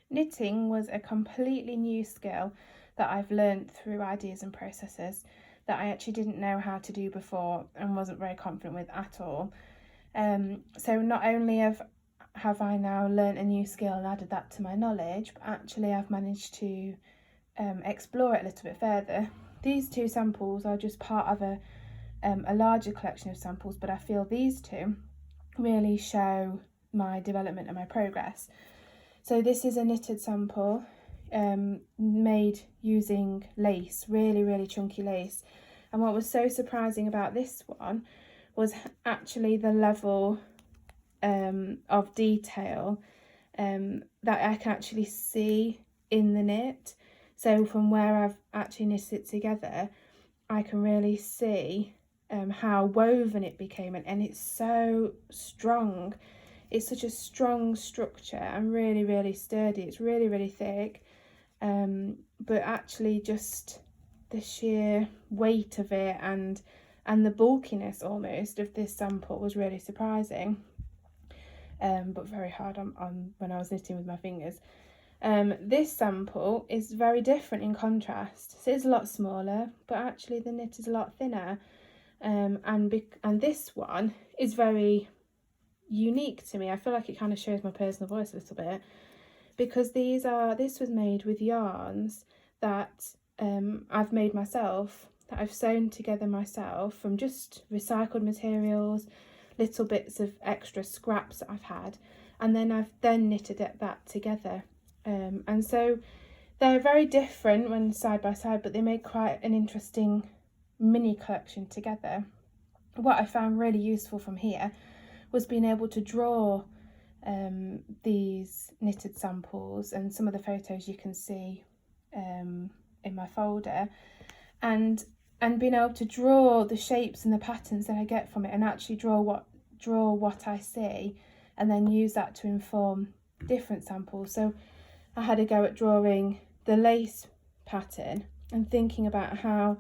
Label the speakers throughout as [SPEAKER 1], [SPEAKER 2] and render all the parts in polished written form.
[SPEAKER 1] Knitting was a completely new skill that I've learned through ideas and processes that I actually didn't know how to do before and wasn't very confident with at all. So not only have I now learnt a new skill and added that to my knowledge, but actually I've managed to explore it a little bit further. These two samples are just part of a larger collection of samples, but I feel these two really show my development and my progress. So this is a knitted sample made using lace, really chunky lace. And what was so surprising about this one was actually the level of detail that I can actually see in the knit. So from where I've actually knitted it together, I can really see how woven it became, and it's so strong. It's such a strong structure and really sturdy. It's really thick, but actually just the sheer weight of it and the bulkiness almost of this sample was really surprising, but very hard on when I was knitting with my fingers. This sample is very different in contrast. So it's a lot smaller, but actually the knit is a lot thinner, and this one is very unique to me. I feel like it kind of shows my personal voice a little bit, because this was made with yarns that I've made myself, that I've sewn together myself from just recycled materials, little bits of extra scraps that I've had, and then I've knitted that together. And so they're very different when side by side, but they make quite an interesting mini collection together. What I found really useful from here was being able to draw these knitted samples, and some of the photos you can see in my folder, and being able to draw the shapes and the patterns that I get from it, and actually draw what I see, and then use that to inform different samples. So I had a go at drawing the lace pattern and thinking about how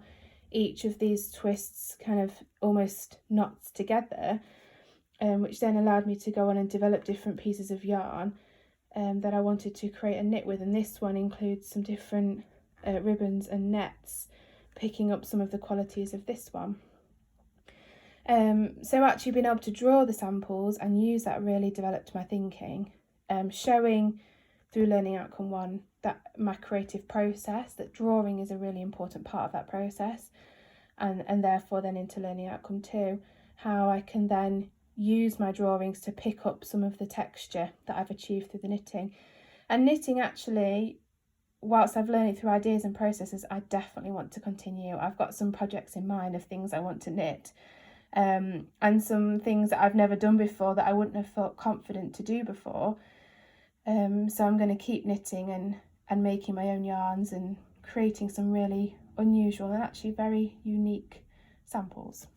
[SPEAKER 1] each of these twists kind of almost knots together, which then allowed me to go on and develop different pieces of yarn that I wanted to create a knit with. And this one includes some different ribbons and nets, picking up some of the qualities of this one. So actually being able to draw the samples and use that really developed my thinking, showing through Learning Outcome 1 that my creative process, that drawing is a really important part of that process, and therefore then into Learning Outcome 2, how I can then use my drawings to pick up some of the texture that I've achieved through the knitting. And knitting, actually, whilst I've learned it through ideas and processes, I definitely want to continue. I've got some projects in mind of things I want to knit, and some things that I've never done before that I wouldn't have felt confident to do before. So I'm going to keep knitting and making my own yarns and creating some really unusual and actually very unique samples.